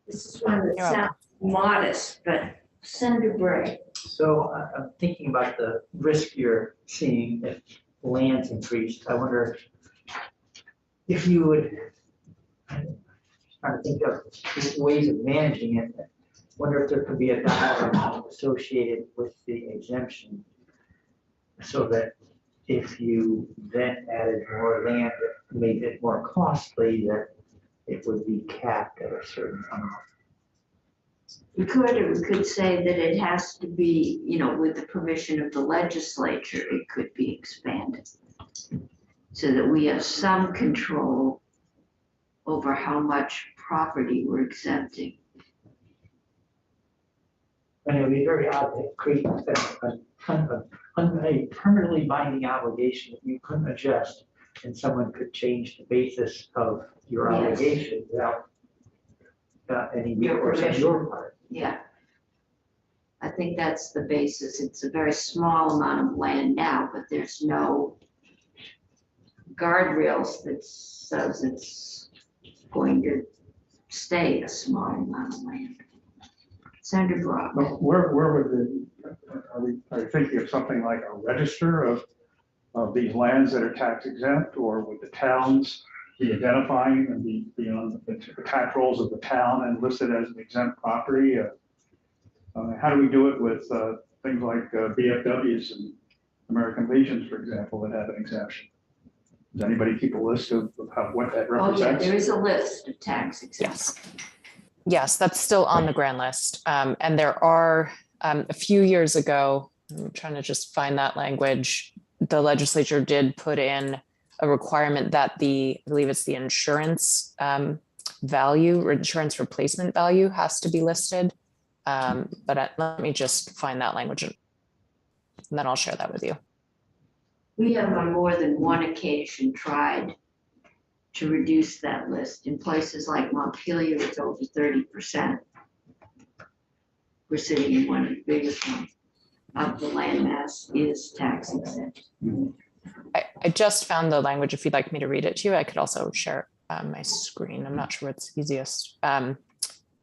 This is one that You're sounds modest, but Senator Bray. So I'm thinking about the risk you're seeing if land's increased. I wonder if you would, I'm trying to think of ways of managing it. I wonder if there could be a dialogue associated with the exemption so that if you then added more land, that made it more costly, that it would be capped at a certain amount. We could, or we could say that it has to be, with the permission of the legislature, it could be expanded. So that we have some control over how much property we're exempting. And it would be very odd to create a permanently binding obligation that you couldn't adjust, and someone could change the basis of your Yes. obligation without any Your recourse on permission. your part. Yeah. I think that's the basis. It's a very small amount of land now, but there's no guardrails that says it's going to stay a small amount of land. Senator Brock. But where would are you thinking of something like a register of these lands that are tax exempt, or would the towns be identifying and be on the tax rolls of the town and listed as an exempt property? How do we do it with things like BFWs and American Legions, for example, that have an exemption? Does anybody keep a list of what that Oh, yeah, represents? there is a list of tax exempts. Yes, that's still on the grand list. And there are a few years ago, I'm trying to just find that language, the legislature did put in a requirement that I believe it's the insurance value or insurance replacement value has to be listed. But let me just find that language and then I'll share that with you. We have on more than one occasion tried to reduce that list. In places like Montpelier, it's over 30%. We're sitting in one of the biggest ones of the landmass is tax exempt. I just found the language. If you'd like me to read it to you, I could also share my screen. I'm not sure what's easiest.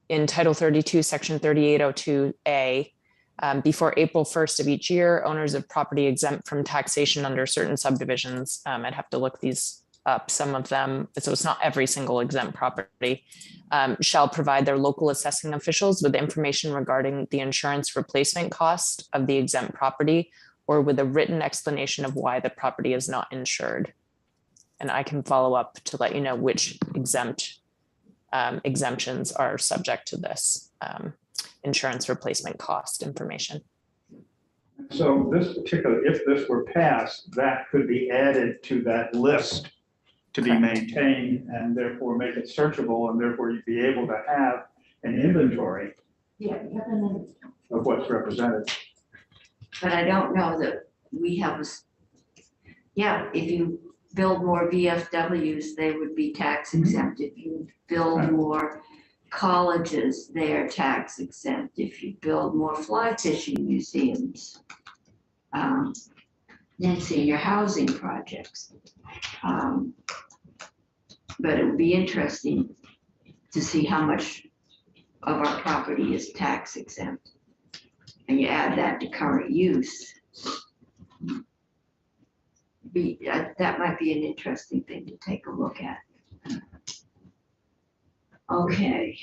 In Title 32, Section 3802A, before April 1st of each year, owners of property exempt from taxation under certain subdivisions, I'd have to look these up, some of them, so it's not every single exempt property, shall provide their local assessing officials with information regarding the insurance replacement cost of the exempt property, or with a written explanation of why the property is not insured. And I can follow up to let you know which exemptions are subject to this insurance replacement cost information. So this particular, if this were passed, that could be added to that list to be maintained and therefore make it searchable, and therefore you'd be able to have an inventory Yeah, of what's represented. But I don't know that we have yeah, if you build more VFWs, they would be tax exempt. If you build more colleges, they're tax exempt. If you build more fly fishing museums, then senior housing projects. But it would be interesting to see how much of our property is tax exempt. And you add that to current use. That might be an interesting thing to take a look at. Okay,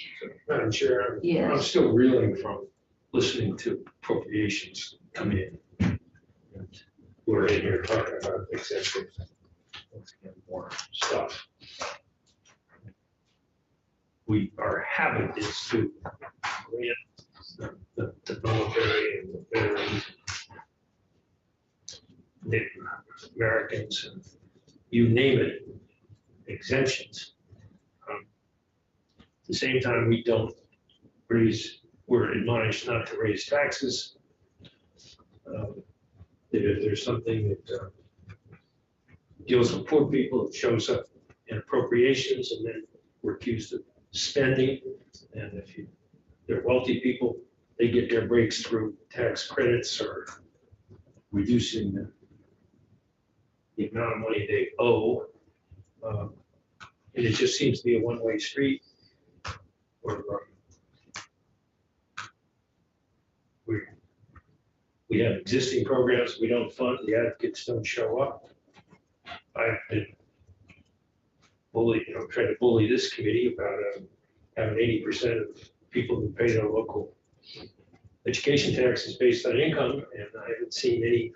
Madam Chair, I'm yes, still reeling from listening to appropriations come in. And we're in here talking about exemptions and more stuff. Our habit is to grant the military and the veterans, Native Americans, and you name it, exemptions. At the same time, we don't we're admonished not to raise taxes. If there's something that deals with poor people, it shows up in appropriations, and then we're accused of spending. And if they're wealthy people, they get their breaks through tax credits or reducing the amount of money they owe. And it just seems to be a one-way street. We have existing programs we don't fund, the advocates don't show up. I've been trying to bully this committee about having 80% of people who pay their local education taxes based on income, and I haven't seen any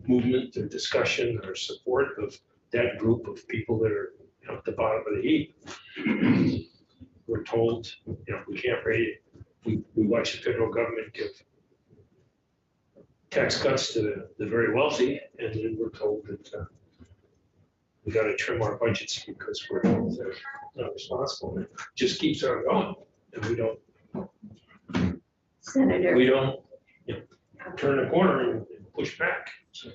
movement or discussion or support of that group of people that are at the bottom of the heap. We're told, we can't raise it. We watch the federal government give tax cuts to the very wealthy, and then we're told that we got to trim our budgets because we're not responsible. And it just keeps on going, and we don't Senator. Turn a corner and push back. So.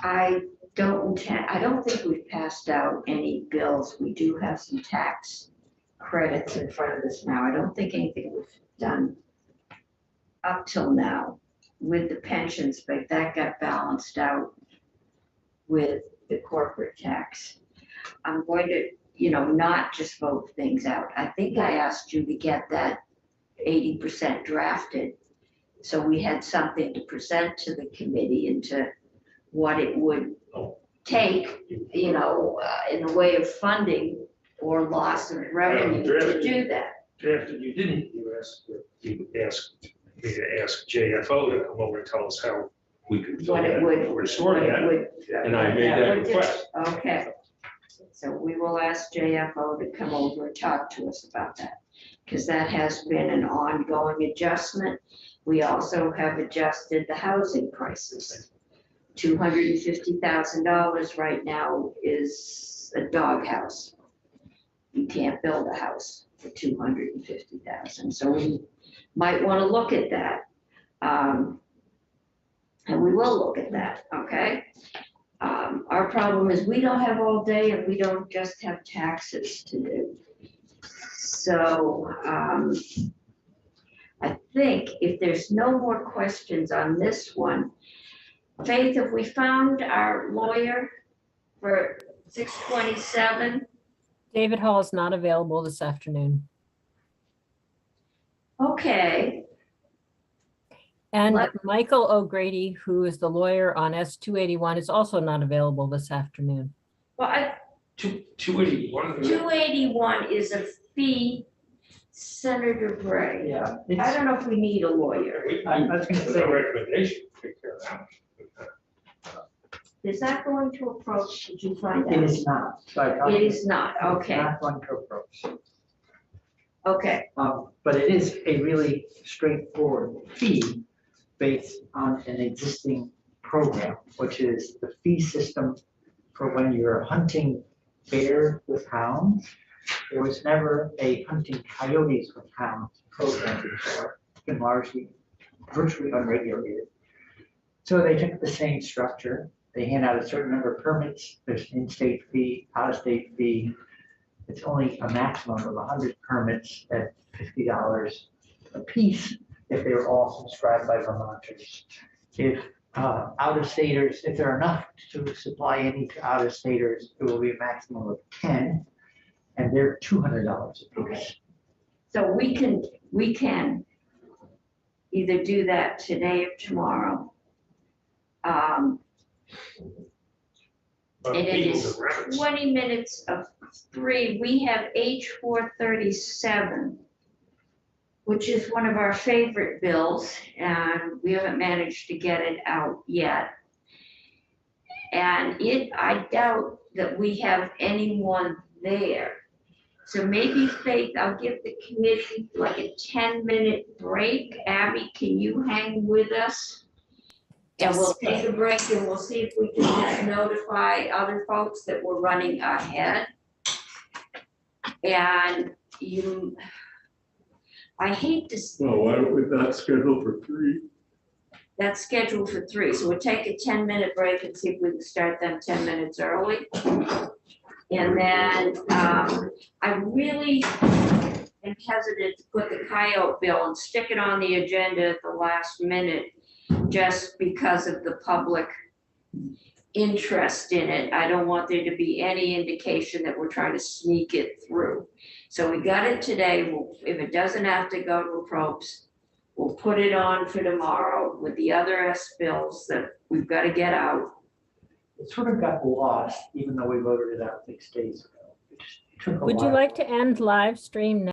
I don't think we've passed out any bills. We do have some tax credits in front of us now. I don't think anything we've done up till now with the pensions, but that got balanced out with the corporate tax. I'm going to, not just vote things out. I think I asked you to get that 80% drafted, so we had something to present to the committee into what it would take, in the way of funding or loss of revenue to do that. Drafted, you didn't. You asked me to ask JFO to come over and tell us how we could What it would restore that, and I made that request. Okay, so we will ask JFO to come over and talk to us about that, because that has been an ongoing adjustment. We also have adjusted the housing prices. $250,000 right now is a doghouse. You can't build a house for $250,000, so we might want to look at that. And we will look at that, okay? Our problem is we don't have all day, and we don't just have taxes to do. So I think if there's no more questions on this one, Faith, have we found our lawyer for 627? David Hall is not available this afternoon. Okay. And What? Michael O'Grady, who is the lawyer on S-281, is also not available this afternoon. Well, 281. 281 is a fee, Senator Bray. Yeah. I don't know if we need a lawyer. I was gonna say- A recommendation, take care of that. Is that going to approach, did you find out? It is not. So I talked- It is not, It's okay, not going to approach. okay. But it is a really straightforward fee based on an existing program, which is the fee system for when you're hunting bear with hounds. There was never a hunting coyotes with hounds program before. It's been largely, virtually unregulated. So they took the same structure, they hand out a certain number of permits, there's an in-state fee, out-of-state fee. It's only a maximum of 100 permits at $50 a piece if they were all subscribed by Vermonters. If out-of-staters, if there are enough to supply any to out-of-staters, it will be a maximum of 10, and they're $200 a piece. So we can either do that today or tomorrow. But And it meetings is and records. 20 minutes of 3. We have H 437, which is one of our favorite bills, and we haven't managed to get it out yet. And I doubt that we have anyone there. So maybe Faith, I'll give the committee like a 10-minute break. Abby, can you hang with us? And we'll take a break and we'll see if we can just notify other folks that we're running ahead. And I hate to, Well, why don't we not schedule for 3? that's scheduled for 3. So we'll take a 10-minute break and see if we can start them 10 minutes early. And then I really am hesitant to put the coyote bill and stick it on the agenda at the last minute just because of the public interest in it. I don't want there to be any indication that we're trying to sneak it through. So we got it today. If it doesn't have to go to approps, we'll put it on for tomorrow with the other S bills that we've got to get out. It sort of got lost, even though we voted it out 6 days ago. It just took a Would you while. like to end live stream now?